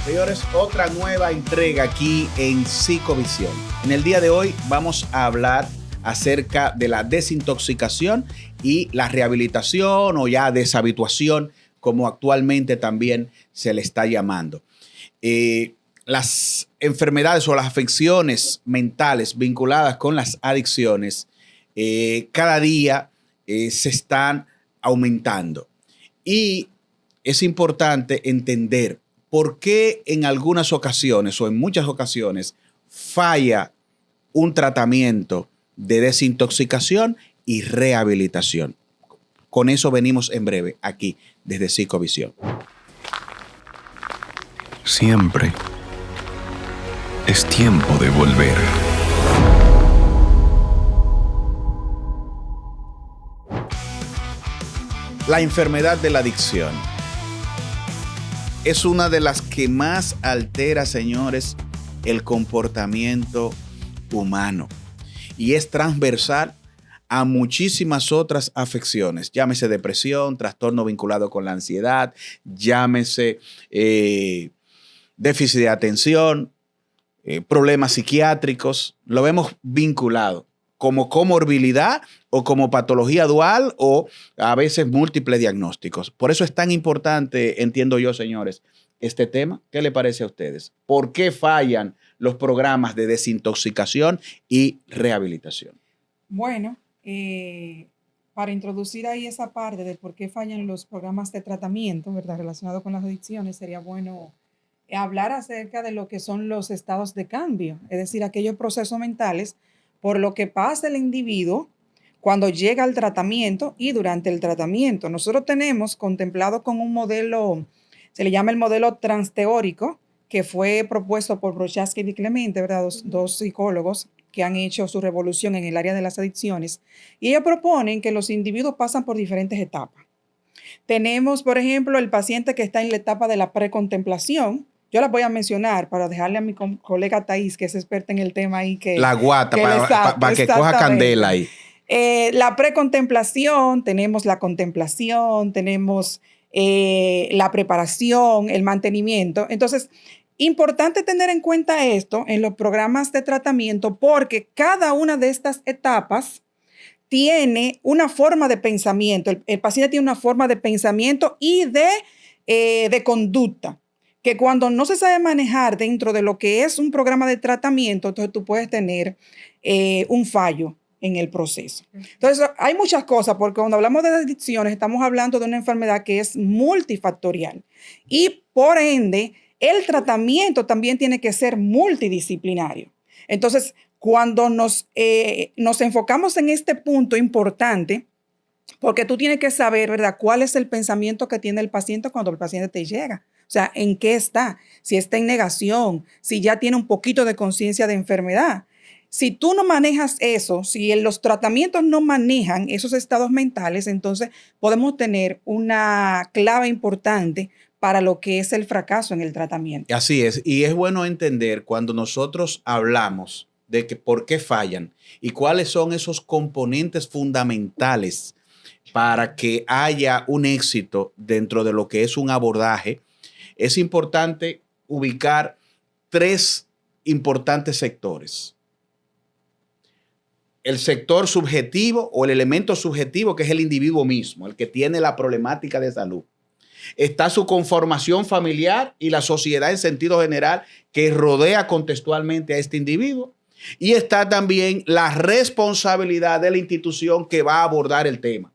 Señores, otra nueva entrega aquí en Psicovisión. En el día de hoy vamos a hablar acerca de la desintoxicación y la rehabilitación o ya deshabituación, como actualmente también se le está llamando. Las enfermedades o las afecciones mentales vinculadas con las adicciones cada día se están aumentando. Y es importante entender por qué en algunas ocasiones o en muchas ocasiones falla un tratamiento de desintoxicación y rehabilitación. Con eso venimos en breve aquí desde Psicovisión. Siempre es tiempo de volver. La enfermedad de la adicción es una de las que más altera, señores, el comportamiento humano y es transversal a muchísimas otras afecciones, llámese depresión, trastorno vinculado con la ansiedad, llámese déficit de atención, problemas psiquiátricos, lo vemos vinculado como comorbilidad o como patología dual o a veces múltiples diagnósticos. Por eso es tan importante, entiendo yo, señores, este tema. ¿Qué le parece a ustedes? ¿Por qué fallan los programas de desintoxicación y rehabilitación? Bueno, para introducir ahí esa parte de por qué fallan los programas de tratamiento, ¿verdad?, relacionados con las adicciones, sería bueno hablar acerca de lo que son los estados de cambio, es decir, aquellos procesos mentales por lo que pasa el individuo cuando llega al tratamiento y durante el tratamiento. Nosotros tenemos contemplado con un modelo, se le llama el modelo transteórico, que fue propuesto por Prochaska y Di Clemente, ¿verdad?, dos psicólogos que han hecho su revolución en el área de las adicciones. Y ellos proponen que los individuos pasan por diferentes etapas. Tenemos, por ejemplo, el paciente que está en la etapa de la precontemplación. Yo las voy a mencionar para dejarle a mi colega Thais, que es experta en el tema ahí. La guata, para que coja candela ahí. La precontemplación, tenemos la contemplación, tenemos la preparación, el mantenimiento. Entonces, importante tener en cuenta esto en los programas de tratamiento porque cada una de estas etapas tiene una forma de pensamiento. El paciente tiene una forma de pensamiento y de conducta, que cuando no se sabe manejar dentro de lo que es un programa de tratamiento, entonces tú puedes tener un fallo en el proceso. Entonces, hay muchas cosas, porque cuando hablamos de adicciones, estamos hablando de una enfermedad que es multifactorial y, por ende, el tratamiento también tiene que ser multidisciplinario. Entonces, cuando nos enfocamos en este punto importante, porque tú tienes que saber, ¿verdad?, cuál es el pensamiento que tiene el paciente cuando el paciente te llega. O sea, ¿en qué está? Si está en negación, si ya tiene un poquito de conciencia de enfermedad. Si tú no manejas eso, si en los tratamientos no manejan esos estados mentales, entonces podemos tener una clave importante para lo que es el fracaso en el tratamiento. Así es, y es bueno entender cuando nosotros hablamos de que por qué fallan y cuáles son esos componentes fundamentales para que haya un éxito dentro de lo que es un abordaje. Es importante ubicar tres importantes sectores. El sector subjetivo o el elemento subjetivo, que es el individuo mismo, el que tiene la problemática de salud. Está su conformación familiar y la sociedad en sentido general que rodea contextualmente a este individuo. Y está también la responsabilidad de la institución que va a abordar el tema.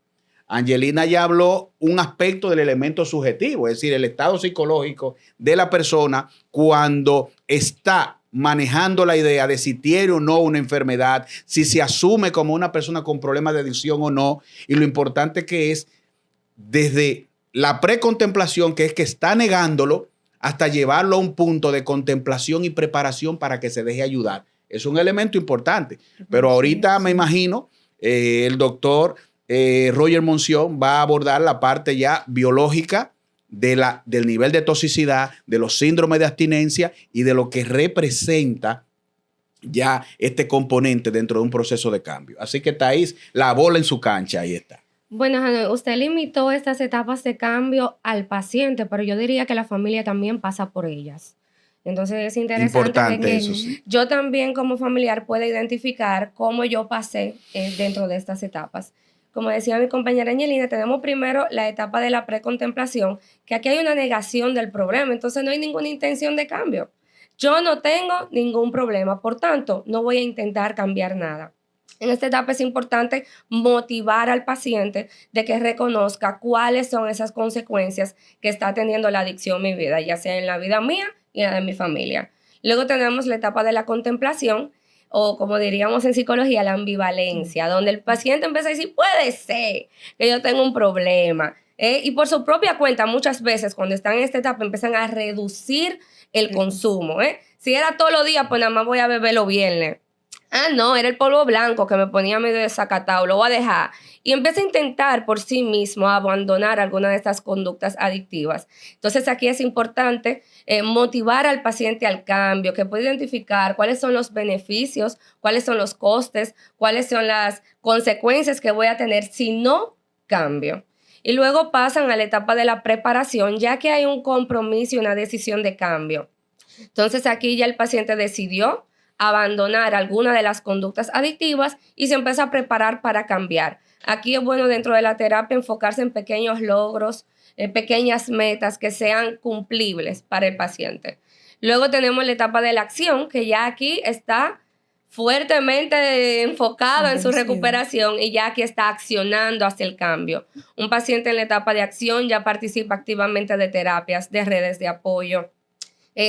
Angelina ya habló un aspecto del elemento subjetivo, es decir, el estado psicológico de la persona cuando está manejando la idea de si tiene o no una enfermedad, si se asume como una persona con problemas de adicción o no, y lo importante que es desde la precontemplación, que es que está negándolo, hasta llevarlo a un punto de contemplación y preparación para que se deje ayudar. Es un elemento importante, pero ahorita me imagino el doctor Roger Monción va a abordar la parte ya biológica del nivel de toxicidad, de los síndromes de abstinencia y de lo que representa ya este componente dentro de un proceso de cambio. Así que Thais, la bola en su cancha, ahí está. Bueno, Hanoi, usted limitó estas etapas de cambio al paciente, pero yo diría que la familia también pasa por ellas. Entonces es interesante de Importante que eso, sí. yo también como familiar pueda identificar cómo yo pasé dentro de estas etapas. Como decía mi compañera Angelina, tenemos primero la etapa de la precontemplación, que aquí hay una negación del problema, entonces no hay ninguna intención de cambio. Yo no tengo ningún problema, por tanto, no voy a intentar cambiar nada. En esta etapa es importante motivar al paciente de que reconozca cuáles son esas consecuencias que está teniendo la adicción en mi vida, ya sea en la vida mía y en la de mi familia. Luego tenemos la etapa de la contemplación, o como diríamos en psicología, la ambivalencia, donde el paciente empieza a decir, puede ser que yo tenga un problema. Y por su propia cuenta, muchas veces cuando están en esta etapa empiezan a reducir el consumo. Si era todos los días, pues nada más voy a beber los viernes. Ah, no, era el polvo blanco que me ponía medio desacatado, lo voy a dejar. Y empieza a intentar por sí mismo abandonar alguna de estas conductas adictivas. Entonces aquí es importante motivar al paciente al cambio, que pueda identificar cuáles son los beneficios, cuáles son los costes, cuáles son las consecuencias que voy a tener si no cambio. Y luego pasan a la etapa de la preparación, ya que hay un compromiso y una decisión de cambio. Entonces aquí ya el paciente decidió abandonar alguna de las conductas adictivas y se empieza a preparar para cambiar. Aquí es bueno dentro de la terapia enfocarse en pequeños logros, pequeñas metas que sean cumplibles para el paciente. Luego tenemos la etapa de la acción, que ya aquí está fuertemente enfocado en su recuperación y ya aquí está accionando hacia el cambio. Un paciente en la etapa de acción ya participa activamente de terapias, de redes de apoyo.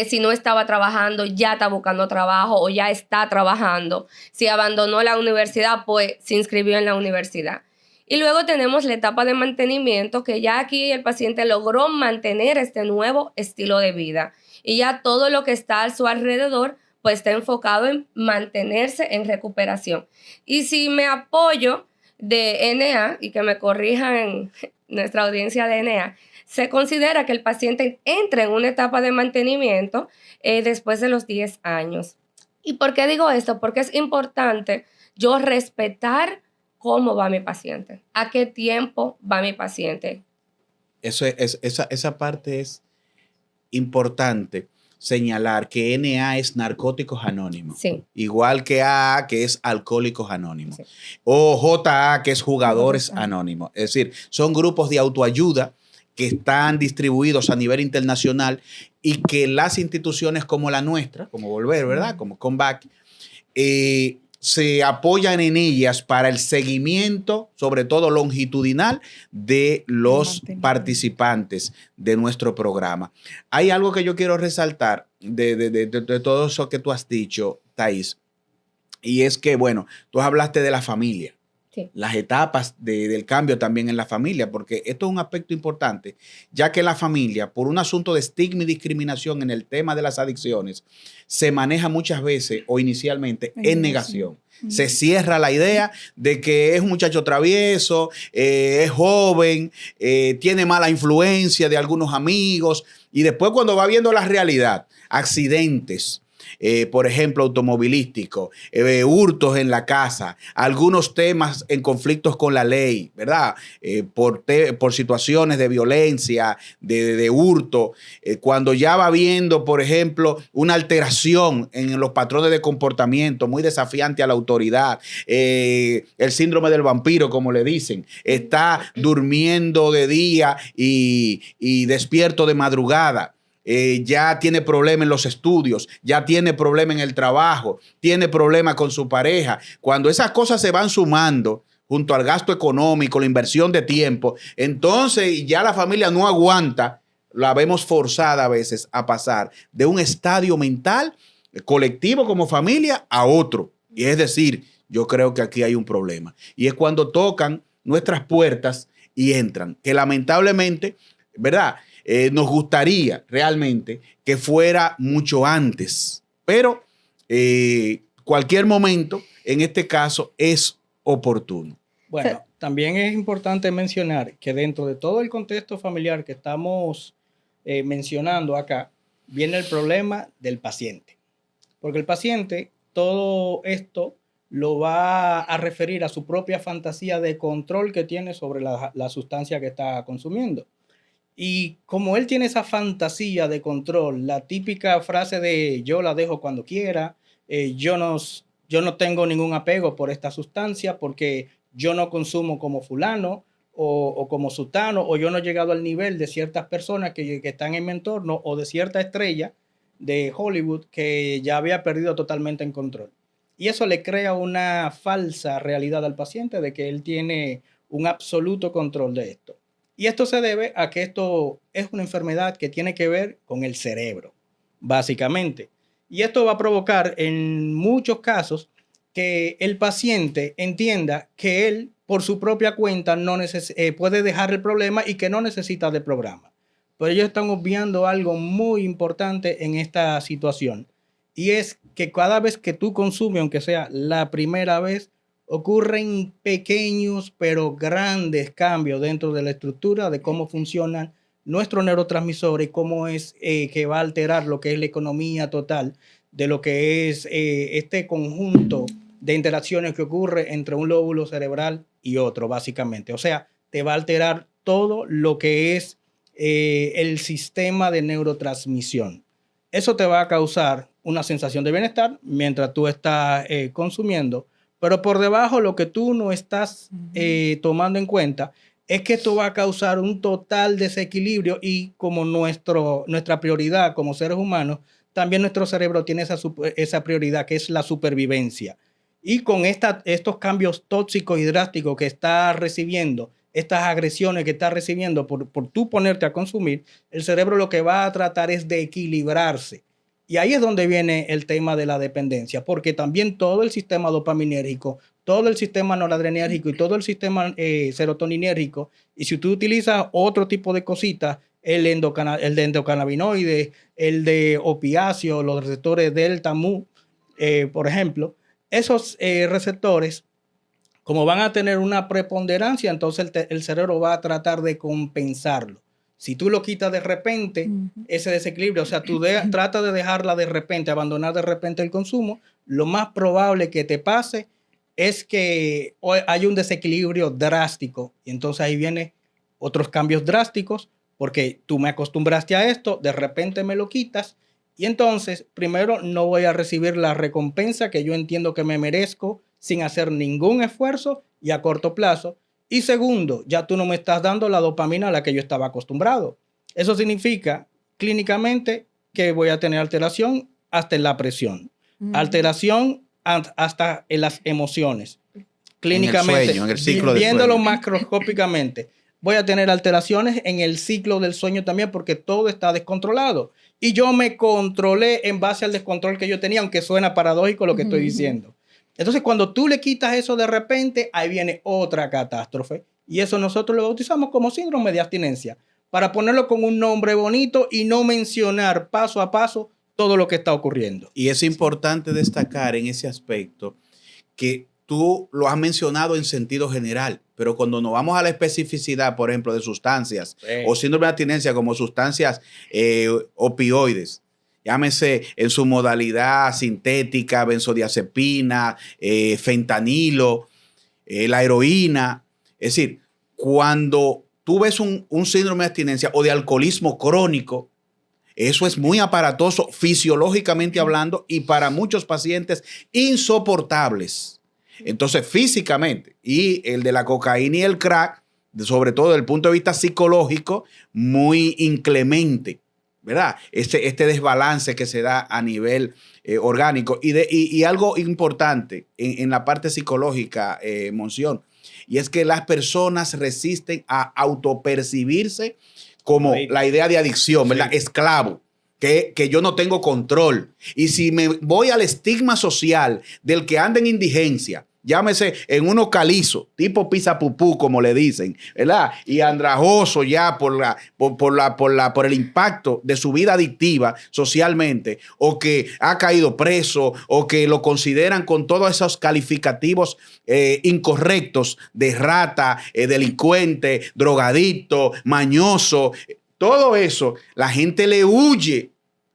Si no estaba trabajando, ya está buscando trabajo o ya está trabajando. Si abandonó la universidad, pues se inscribió en la universidad. Y luego tenemos la etapa de mantenimiento, que ya aquí el paciente logró mantener este nuevo estilo de vida. Y ya todo lo que está a su alrededor, pues está enfocado en mantenerse en recuperación. Y si me apoyo de NA, y que me corrijan nuestra audiencia de NA, se considera que el paciente entra en una etapa de mantenimiento después de los 10 años. ¿Y por qué digo esto? Porque es importante yo respetar cómo va mi paciente, a qué tiempo va mi paciente. Esa parte es importante señalar que NA es Narcóticos Anónimos. Sí. Igual que AA, que es Alcohólicos Anónimos. Sí. O JA, que es Jugadores Anónimos. Es decir, son grupos de autoayuda que están distribuidos a nivel internacional y que las instituciones como la nuestra, como Volver, ¿verdad? Como Comeback, se apoyan en ellas para el seguimiento, sobre todo longitudinal, de los participantes de nuestro programa. Hay algo que yo quiero resaltar de todo eso que tú has dicho, Thais, y es que, bueno, tú hablaste de la familia. Sí. Las etapas del cambio también en la familia, porque esto es un aspecto importante, ya que la familia, por un asunto de estigma y discriminación en el tema de las adicciones, se maneja muchas veces o inicialmente en negación. Se cierra la idea de que es un muchacho travieso, es joven, tiene mala influencia de algunos amigos, y después cuando va viendo la realidad, accidentes, por ejemplo, automovilístico, hurtos en la casa, algunos temas en conflictos con la ley, ¿verdad? Por situaciones de violencia, de hurto, cuando ya va viendo, por ejemplo, una alteración en los patrones de comportamiento muy desafiante a la autoridad, el síndrome del vampiro, como le dicen, está durmiendo de día y despierto de madrugada. Ya tiene problemas en los estudios, ya tiene problemas en el trabajo, tiene problemas con su pareja. Cuando esas cosas se van sumando junto al gasto económico, la inversión de tiempo, entonces ya la familia no aguanta, la vemos forzada a veces a pasar de un estadio mental colectivo como familia a otro. Y es decir, yo creo que aquí hay un problema. Y es cuando tocan nuestras puertas y entran, que lamentablemente, ¿verdad? Nos gustaría realmente que fuera mucho antes, pero cualquier momento, en este caso, es oportuno. Bueno, también es importante mencionar que dentro de todo el contexto familiar que estamos mencionando acá, viene el problema del paciente. Porque el paciente, todo esto lo va a referir a su propia fantasía de control que tiene sobre la sustancia que está consumiendo. Y como él tiene esa fantasía de control, la típica frase de yo la dejo cuando quiera, yo no tengo ningún apego por esta sustancia porque yo no consumo como fulano o como sutano, o yo no he llegado al nivel de ciertas personas que están en mi entorno o de cierta estrella de Hollywood que ya había perdido totalmente el control. Y eso le crea una falsa realidad al paciente de que él tiene un absoluto control de esto. Y esto se debe a que esto es una enfermedad que tiene que ver con el cerebro, básicamente. Y esto va a provocar en muchos casos que el paciente entienda que él por su propia cuenta puede dejar el problema y que no necesita de programa. Pero ellos están obviando algo muy importante en esta situación. Y es que cada vez que tú consumes, aunque sea la primera vez, ocurren pequeños pero grandes cambios dentro de la estructura de cómo funcionan nuestros neurotransmisores y cómo es que va a alterar lo que es la economía total de lo que es este conjunto de interacciones que ocurre entre un lóbulo cerebral y otro, básicamente. O sea, te va a alterar todo lo que es el sistema de neurotransmisión. Eso te va a causar una sensación de bienestar mientras tú estás consumiendo, pero por debajo lo que tú no estás tomando en cuenta es que esto va a causar un total desequilibrio y como nuestra prioridad como seres humanos, también nuestro cerebro tiene esa prioridad que es la supervivencia. Y con estos cambios tóxicos y drásticos que está recibiendo, estas agresiones que está recibiendo por tú ponerte a consumir, el cerebro lo que va a tratar es de equilibrarse. Y ahí es donde viene el tema de la dependencia, porque también todo el sistema dopaminérgico, todo el sistema noradrenérgico y todo el sistema serotoninérgico, y si tú utilizas otro tipo de cositas, el de endocannabinoides, el de opiáceos, los receptores delta mu, por ejemplo, esos receptores, como van a tener una preponderancia, entonces el cerebro va a tratar de compensarlo. Si tú lo quitas de repente, ese desequilibrio, o sea, tú trata de dejarla de repente, abandonar de repente el consumo, lo más probable que te pase es que hay un desequilibrio drástico. Y entonces ahí vienen otros cambios drásticos, porque tú me acostumbraste a esto, de repente me lo quitas, y entonces, primero, no voy a recibir la recompensa que yo entiendo que me merezco sin hacer ningún esfuerzo y a corto plazo. Y segundo, ya tú no me estás dando la dopamina a la que yo estaba acostumbrado. Eso significa clínicamente que voy a tener alteración hasta en la presión, alteración hasta en las emociones. Clínicamente, en el sueño, en el ciclo del viéndolo sueño. macroscópicamente, voy a tener alteraciones en el ciclo del sueño también porque todo está descontrolado. Y yo me controlé en base al descontrol que yo tenía, aunque suena paradójico lo que estoy diciendo. Entonces, cuando tú le quitas eso de repente, ahí viene otra catástrofe. Y eso nosotros lo bautizamos como síndrome de abstinencia, para ponerlo con un nombre bonito y no mencionar paso a paso todo lo que está ocurriendo. Y es importante destacar en ese aspecto que tú lo has mencionado en sentido general, pero cuando nos vamos a la especificidad, por ejemplo, de sustancias o síndrome de abstinencia como sustancias opioides, llámese en su modalidad sintética, benzodiazepina, fentanilo, la heroína. Es decir, cuando tú ves un síndrome de abstinencia o de alcoholismo crónico, eso es muy aparatoso fisiológicamente hablando y para muchos pacientes insoportables. Entonces, físicamente, y el de la cocaína y el crack, sobre todo desde el punto de vista psicológico, muy inclemente, ¿verdad? Este desbalance que se da a nivel orgánico. Y algo importante en la parte psicológica, Monción, y es que las personas resisten a autopercibirse como la idea de adicción, ¿verdad? Sí. Esclavo. Que yo no tengo control. Y si me voy al estigma social del que anda en indigencia, llámese en uno calizo, tipo pizza pupú, como le dicen, ¿verdad? Y andrajoso ya por el impacto de su vida adictiva socialmente, o que ha caído preso, o que lo consideran con todos esos calificativos incorrectos de rata, delincuente, drogadicto, mañoso. Todo eso, la gente le huye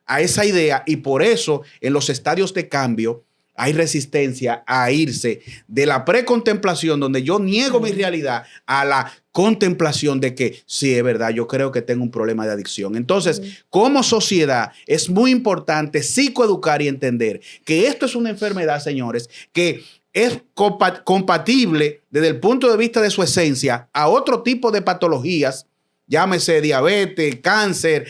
a esa idea y por eso en los estadios de cambio hay resistencia a irse de la precontemplación, donde yo niego mi realidad, a la contemplación de que sí, es verdad, yo creo que tengo un problema de adicción. Entonces, como sociedad, es muy importante psicoeducar y entender que esto es una enfermedad, señores, que es compatible desde el punto de vista de su esencia a otro tipo de patologías, llámese diabetes, cáncer,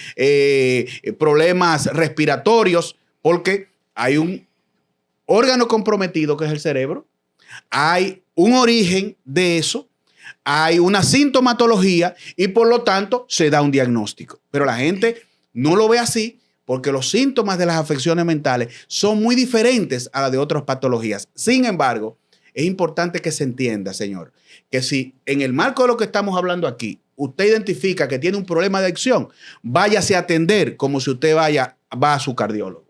problemas respiratorios, porque hay un órgano comprometido que es el cerebro, hay un origen de eso, hay una sintomatología y por lo tanto se da un diagnóstico. Pero la gente no lo ve así porque los síntomas de las afecciones mentales son muy diferentes a las de otras patologías. Sin embargo, es importante que se entienda, señor, que si en el marco de lo que estamos hablando aquí, usted identifica que tiene un problema de adicción, váyase a atender como si usted va a su cardiólogo.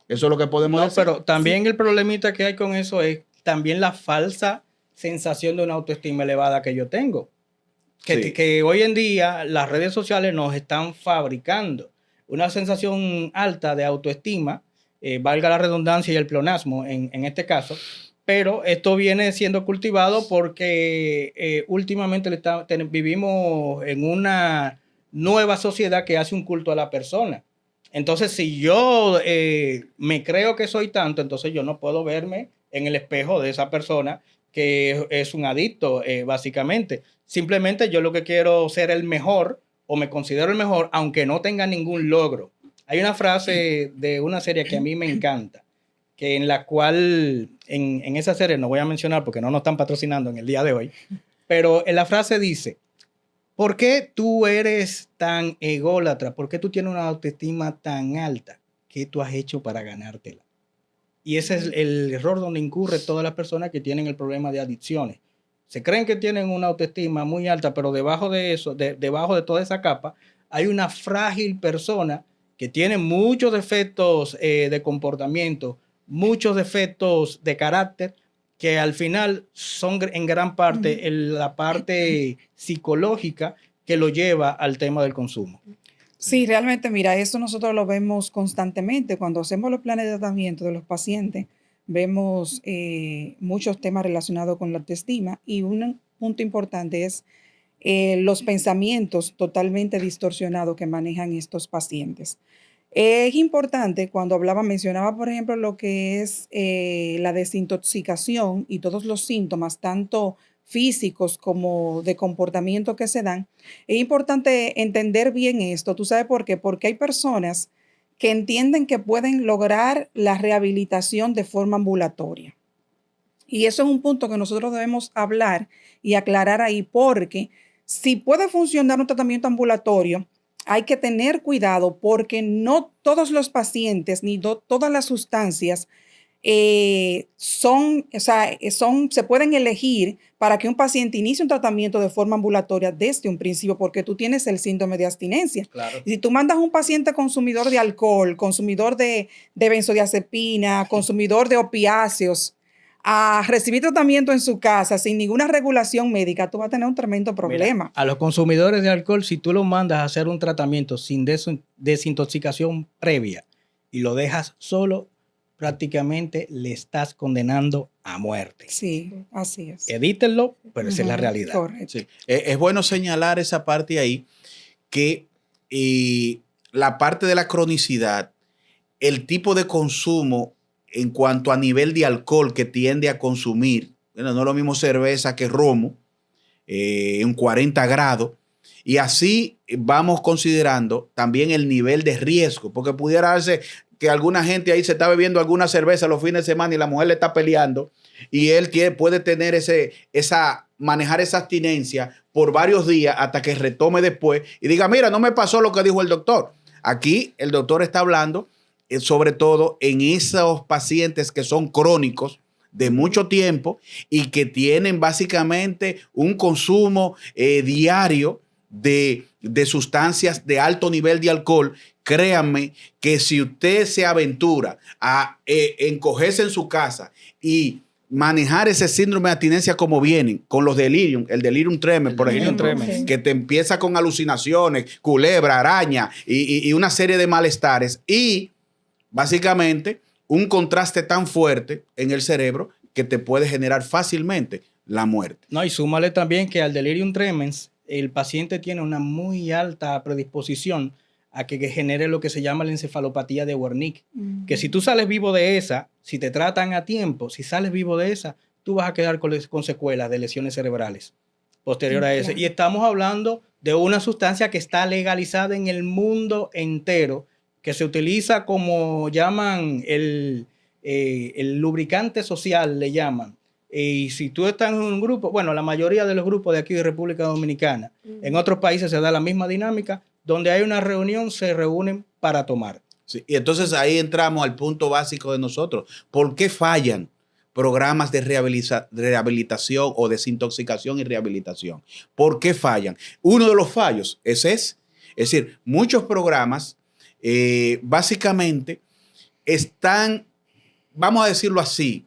Eso es lo que podemos decir. Pero también el problemita que hay con eso es también la falsa sensación de una autoestima elevada que yo tengo. Que hoy en día las redes sociales nos están fabricando una sensación alta de autoestima, valga la redundancia y el pleonasmo en este caso, pero esto viene siendo cultivado porque últimamente vivimos en una nueva sociedad que hace un culto a la persona. Entonces, si yo me creo que soy tanto, entonces yo no puedo verme en el espejo de esa persona que es un adicto, básicamente. Simplemente yo lo que quiero ser el mejor o me considero el mejor, aunque no tenga ningún logro. Hay una frase de una serie que a mí me encanta, que en la cual, en esa serie no voy a mencionar porque no nos están patrocinando en el día de hoy, pero en la frase dice: ¿por qué tú eres tan ególatra? ¿Por qué tú tienes una autoestima tan alta? ¿Qué tú has hecho para ganártela? Y ese es el error donde incurre todas las personas que tienen el problema de adicciones. Se creen que tienen una autoestima muy alta, pero debajo de eso, debajo de toda esa capa, hay una frágil persona que tiene muchos defectos de comportamiento, muchos defectos de carácter, que al final son en gran parte la parte psicológica que lo lleva al tema del consumo. Sí, realmente, mira, eso nosotros lo vemos constantemente. Cuando hacemos los planes de tratamiento de los pacientes, vemos muchos temas relacionados con la autoestima y un punto importante es los pensamientos totalmente distorsionados que manejan estos pacientes. Es importante, cuando mencionaba, por ejemplo, lo que es la desintoxicación y todos los síntomas, tanto físicos como de comportamiento que se dan. Es importante entender bien esto. ¿Tú sabes por qué? Porque hay personas que entienden que pueden lograr la rehabilitación de forma ambulatoria. Y eso es un punto que nosotros debemos hablar y aclarar ahí, porque si puede funcionar un tratamiento ambulatorio, hay que tener cuidado porque no todos los pacientes ni todas las sustancias se pueden elegir para que un paciente inicie un tratamiento de forma ambulatoria desde un principio, porque tú tienes el síndrome de abstinencia. Claro. Y si tú mandas a un paciente consumidor de alcohol, consumidor de benzodiazepina, consumidor de opiáceos, a recibir tratamiento en su casa sin ninguna regulación médica, tú vas a tener un tremendo problema. Mira, a los consumidores de alcohol, si tú los mandas a hacer un tratamiento sin desintoxicación previa y lo dejas solo, prácticamente le estás condenando a muerte. Sí, así es. Evítenlo, pero esa es la realidad. Correcto. Sí. Es bueno señalar esa parte ahí, que la parte de la cronicidad, el tipo de consumo en cuanto a nivel de alcohol que tiende a consumir, bueno, no es lo mismo cerveza que romo, en 40 grados, y así vamos considerando también el nivel de riesgo, porque pudiera darse que alguna gente ahí se está bebiendo alguna cerveza los fines de semana y la mujer le está peleando y él puede tener manejar esa abstinencia por varios días hasta que retome después y diga, mira, no me pasó lo que dijo el doctor. Aquí el doctor está hablando sobre todo en esos pacientes que son crónicos de mucho tiempo y que tienen básicamente un consumo diario de sustancias de alto nivel de alcohol. Créanme que si usted se aventura a encogerse en su casa y manejar ese síndrome de abstinencia como vienen, con los delirium, el delirium tremens, por ejemplo, que te empieza con alucinaciones, culebra, araña y una serie de malestares, y básicamente un contraste tan fuerte en el cerebro que te puede generar fácilmente la muerte. No, y súmale también que al delirium tremens, el paciente tiene una muy alta predisposición a que genere lo que se llama la encefalopatía de Wernicke. Que si tú sales vivo de esa, si te tratan a tiempo, si sales vivo de esa, tú vas a quedar con secuelas de lesiones cerebrales posterior a eso. Claro. Y estamos hablando de una sustancia que está legalizada en el mundo entero, que se utiliza como llaman el lubricante social, le llaman. Y si tú estás en un grupo, bueno, la mayoría de los grupos de aquí de República Dominicana, en otros países se da la misma dinámica, donde hay una reunión, se reúnen para tomar. Sí, y entonces ahí entramos al punto básico de nosotros. ¿Por qué fallan programas de rehabilitación o desintoxicación y rehabilitación? ¿Por qué fallan? Uno de los fallos es ese. Es decir, muchos programas básicamente están, vamos a decirlo así,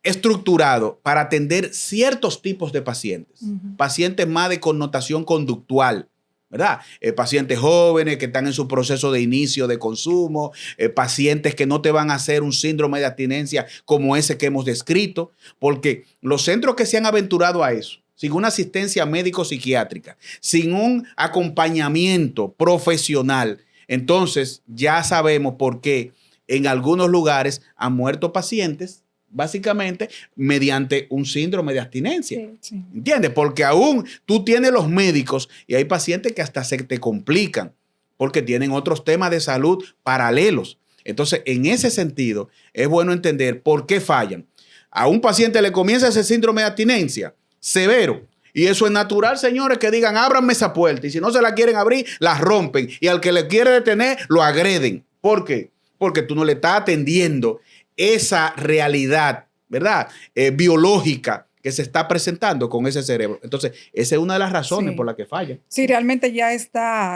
estructurados para atender ciertos tipos de pacientes. Pacientes más de connotación conductual, ¿verdad? Pacientes jóvenes que están en su proceso de inicio de consumo, pacientes que no te van a hacer un síndrome de abstinencia como ese que hemos descrito, porque los centros que se han aventurado a eso, sin una asistencia médico-psiquiátrica, sin un acompañamiento profesional, entonces ya sabemos por qué en algunos lugares han muerto pacientes básicamente mediante un síndrome de abstinencia. Sí. Sí. ¿Entiendes? Porque aún tú tienes los médicos y hay pacientes que hasta se te complican porque tienen otros temas de salud paralelos. Entonces, en ese sentido, es bueno entender por qué fallan. A un paciente le comienza ese síndrome de abstinencia severo. Y eso es natural, señores, que digan, ábranme esa puerta. Y si no se la quieren abrir, la rompen. Y al que le quiere detener, lo agreden. ¿Por qué? Porque tú no le estás atendiendo esa realidad, ¿verdad? Biológica que se está presentando con ese cerebro. Entonces, esa es una de las razones por las que falla. Sí, realmente ya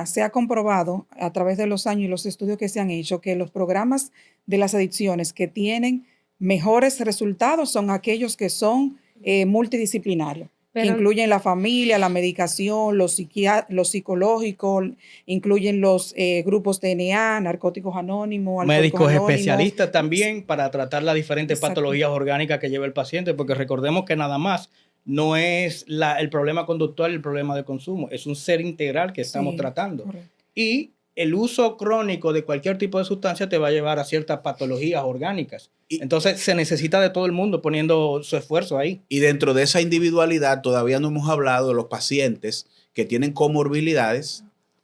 se ha comprobado a través de los años y los estudios que se han hecho que los programas de las adicciones que tienen mejores resultados son aquellos que son multidisciplinarios. Que incluyen la familia, la medicación, lo psicológico, incluyen los grupos DNA, narcóticos anónimos, médicos anónimos. especialistas también para tratar las diferentes Exacto. patologías orgánicas que lleva el paciente, porque recordemos que nada más no es el problema conductual, el problema de consumo, es un ser integral que estamos tratando. Correcto. Y el uso crónico de cualquier tipo de sustancia te va a llevar a ciertas patologías orgánicas. Entonces se necesita de todo el mundo poniendo su esfuerzo ahí. Y dentro de esa individualidad todavía no hemos hablado de los pacientes que tienen comorbilidades,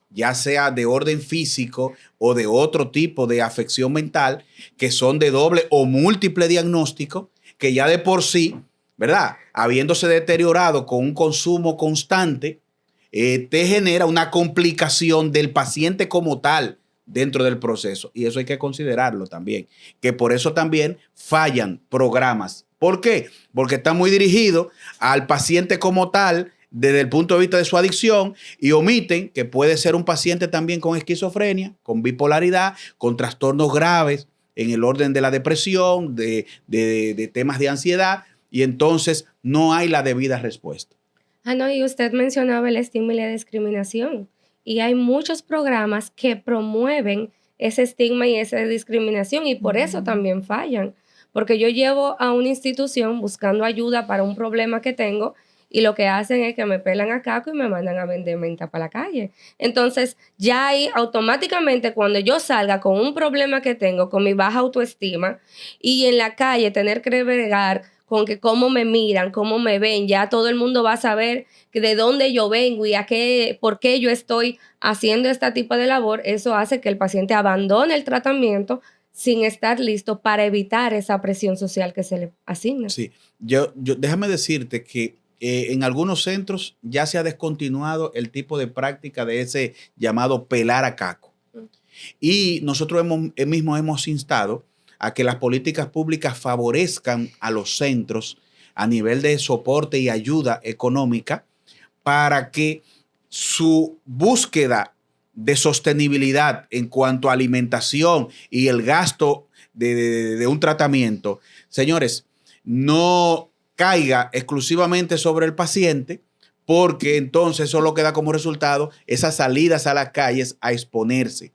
ya sea de orden físico o de otro tipo de afección mental, que son de doble o múltiple diagnóstico, que ya de por sí, ¿verdad? Habiéndose deteriorado con un consumo constante, te genera una complicación del paciente como tal dentro del proceso. Y eso hay que considerarlo también, que por eso también fallan programas. ¿Por qué? Porque está muy dirigido al paciente como tal desde el punto de vista de su adicción y omiten que puede ser un paciente también con esquizofrenia, con bipolaridad, con trastornos graves en el orden de la depresión, de temas de ansiedad, y entonces no hay la debida respuesta. No, y usted mencionaba el estigma y la discriminación. Y hay muchos programas que promueven ese estigma y esa discriminación y por eso también fallan. Porque yo llevo a una institución buscando ayuda para un problema que tengo y lo que hacen es que me pelan a caco y me mandan a vender menta para la calle. Entonces, ya ahí automáticamente cuando yo salga con un problema que tengo, con mi baja autoestima y en la calle tener que bregar con que cómo me miran, cómo me ven, ya todo el mundo va a saber que de dónde yo vengo y por qué yo estoy haciendo este tipo de labor. Eso hace que el paciente abandone el tratamiento sin estar listo para evitar esa presión social que se le asigna. Sí, déjame decirte que en algunos centros ya se ha descontinuado el tipo de práctica de ese llamado pelar a caco. Y nosotros mismos hemos instado a que las políticas públicas favorezcan a los centros a nivel de soporte y ayuda económica para que su búsqueda de sostenibilidad en cuanto a alimentación y el gasto de un tratamiento, señores, no caiga exclusivamente sobre el paciente, porque entonces solo queda como resultado esas salidas a las calles a exponerse,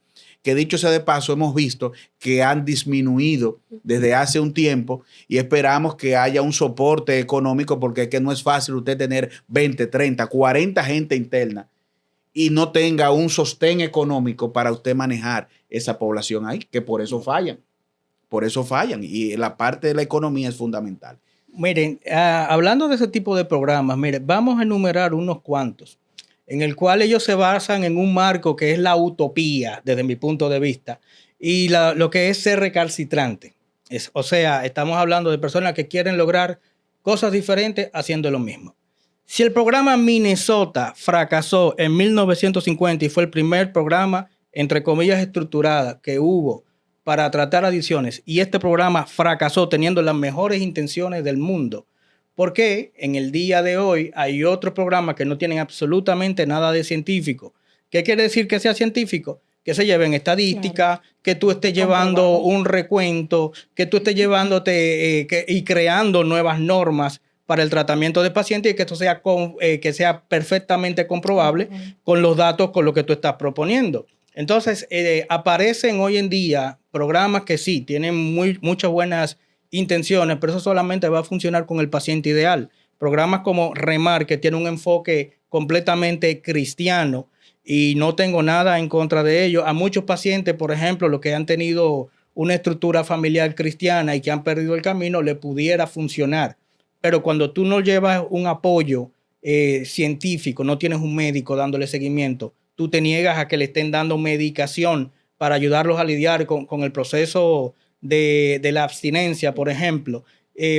que dicho sea de paso, hemos visto que han disminuido desde hace un tiempo y esperamos que haya un soporte económico porque es que no es fácil usted tener 20, 30, 40 gente interna y no tenga un sostén económico para usted manejar esa población ahí, que por eso fallan. Por eso fallan y la parte de la economía es fundamental. Miren, hablando de ese tipo de programas, miren, vamos a enumerar unos cuantos, en el cual ellos se basan en un marco que es la utopía, desde mi punto de vista, y lo que es ser recalcitrante. O sea, estamos hablando de personas que quieren lograr cosas diferentes haciendo lo mismo. Si el programa Minnesota fracasó en 1950 y fue el primer programa, entre comillas, estructurada que hubo para tratar adicciones, y este programa fracasó teniendo las mejores intenciones del mundo, ¿por qué en el día de hoy hay otros programas que no tienen absolutamente nada de científico? ¿Qué quiere decir que sea científico? Que se lleven estadísticas, claro, que tú estés llevando un recuento, que tú estés llevándote y creando nuevas normas para el tratamiento de pacientes y que esto sea, que sea perfectamente comprobable con los datos, con lo que tú estás proponiendo. Entonces, aparecen hoy en día programas que sí, tienen muchas buenas intenciones, pero eso solamente va a funcionar con el paciente ideal. Programas como Remar, que tiene un enfoque completamente cristiano, y no tengo nada en contra de ello. A muchos pacientes, por ejemplo, los que han tenido una estructura familiar cristiana y que han perdido el camino, le pudiera funcionar. Pero cuando tú no llevas un apoyo científico, no tienes un médico dándole seguimiento, tú te niegas a que le estén dando medicación para ayudarlos a lidiar con el proceso de la abstinencia, por ejemplo.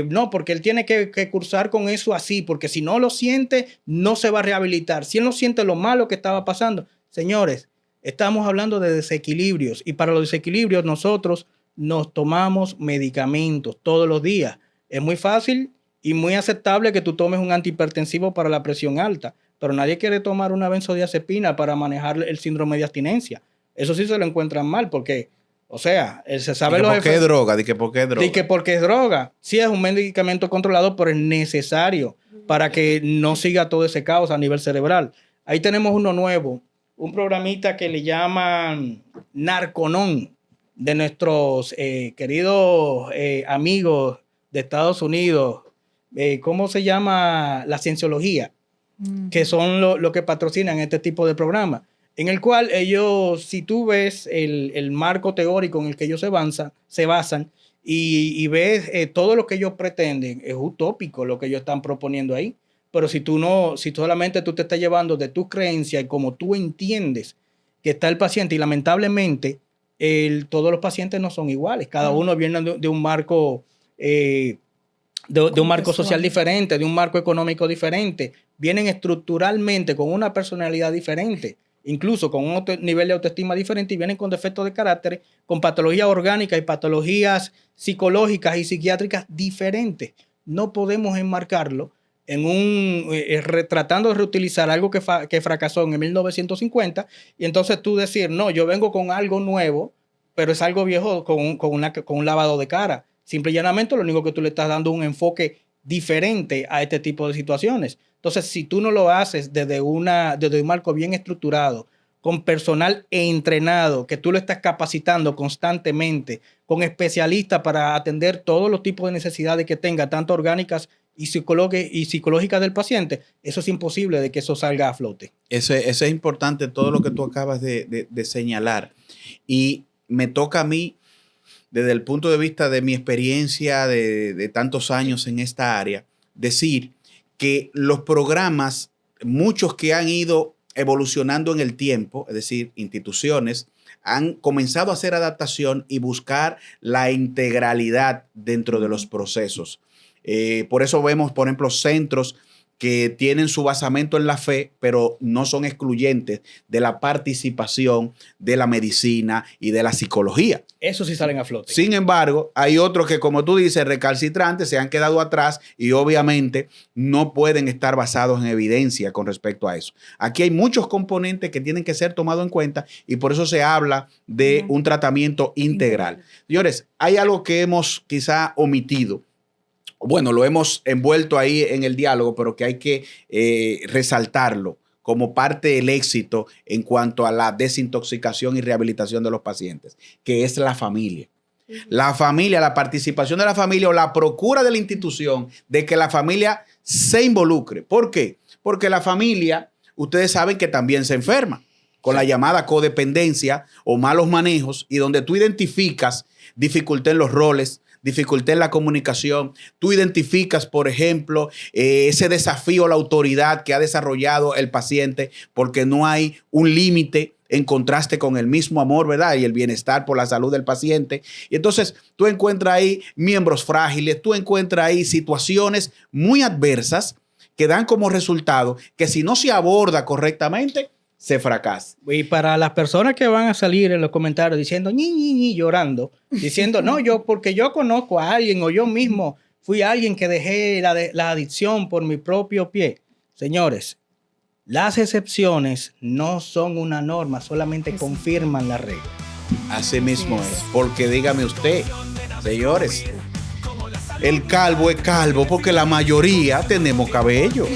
No, porque él tiene que cursar con eso así, porque si no lo siente, no se va a rehabilitar. Si él no siente lo malo que estaba pasando. Señores, estamos hablando de desequilibrios y para los desequilibrios nosotros nos tomamos medicamentos todos los días. Es muy fácil y muy aceptable que tú tomes un antihipertensivo para la presión alta, pero nadie quiere tomar una benzodiazepina para manejar el síndrome de abstinencia. Eso sí se lo encuentran mal porque, o sea, él se sabe los efectos. ¿Por qué droga? ¿De que por qué droga? De que porque es droga. Sí es un medicamento controlado, pero es necesario para que no siga todo ese caos a nivel cerebral. Ahí tenemos uno nuevo, un programita que le llaman Narconon, de nuestros queridos amigos de Estados Unidos. ¿Cómo se llama? La Cienciología, que son lo que patrocinan este tipo de programas, en el cual ellos, si tú ves el marco teórico en el que ellos se basan y ves todo lo que ellos pretenden, es utópico lo que ellos están proponiendo ahí. Pero si solamente tú te estás llevando de tu creencia y como tú entiendes que está el paciente, y lamentablemente todos los pacientes no son iguales, cada uno viene de un marco de un marco social diferente, de un marco económico diferente, vienen estructuralmente con una personalidad diferente, incluso con un nivel de autoestima diferente, y vienen con defectos de carácter, con patologías orgánicas y patologías psicológicas y psiquiátricas diferentes. No podemos enmarcarlo tratando de reutilizar algo que fracasó en 1950 y entonces tú decir, no, yo vengo con algo nuevo, pero es algo viejo con un lavado de cara. Simple y llanamente lo único que tú le estás dando un enfoque diferente a este tipo de situaciones. Entonces, si tú no lo haces desde un marco bien estructurado, con personal entrenado, que tú lo estás capacitando constantemente, con especialistas para atender todos los tipos de necesidades que tenga, tanto orgánicas y psicológicas del paciente, eso es imposible de que eso salga a flote. Eso es importante, todo lo que tú acabas de señalar. Y me toca a mí, desde el punto de vista de mi experiencia de tantos años en esta área, decir que los programas, muchos que han ido evolucionando en el tiempo, es decir, instituciones, han comenzado a hacer adaptación y buscar la integralidad dentro de los procesos. Por eso vemos, por ejemplo, centros que tienen su basamento en la fe, pero no son excluyentes de la participación de la medicina y de la psicología. Eso sí salen a flote. Sin embargo, hay otros que, como tú dices, recalcitrantes, se han quedado atrás y obviamente no pueden estar basados en evidencia con respecto a eso. Aquí hay muchos componentes que tienen que ser tomados en cuenta y por eso se habla de un tratamiento integral. Señores, hay algo que hemos quizá omitido. Bueno, lo hemos envuelto ahí en el diálogo, pero que hay que resaltarlo como parte del éxito en cuanto a la desintoxicación y rehabilitación de los pacientes, que es la familia. La familia, la participación de la familia o la procura de la institución de que la familia se involucre. ¿Por qué? Porque la familia, ustedes saben que también se enferma con la llamada codependencia o malos manejos, y donde tú identificas dificultad en los roles, dificultad en la comunicación, tú identificas, por ejemplo, ese desafío a la autoridad que ha desarrollado el paciente porque no hay un límite en contraste con el mismo amor, ¿verdad? Y el bienestar por la salud del paciente. Y entonces tú encuentras ahí miembros frágiles, tú encuentras ahí situaciones muy adversas que dan como resultado que si no se aborda correctamente, se fracasa. Y para las personas que van a salir en los comentarios diciendo ñi, llorando, diciendo no, porque yo conozco a alguien o yo mismo fui alguien que dejé la adicción por mi propio pie. Señores, las excepciones no son una norma, solamente confirman la regla. Así mismo es. Porque dígame usted, señores, el calvo es calvo porque la mayoría tenemos cabello.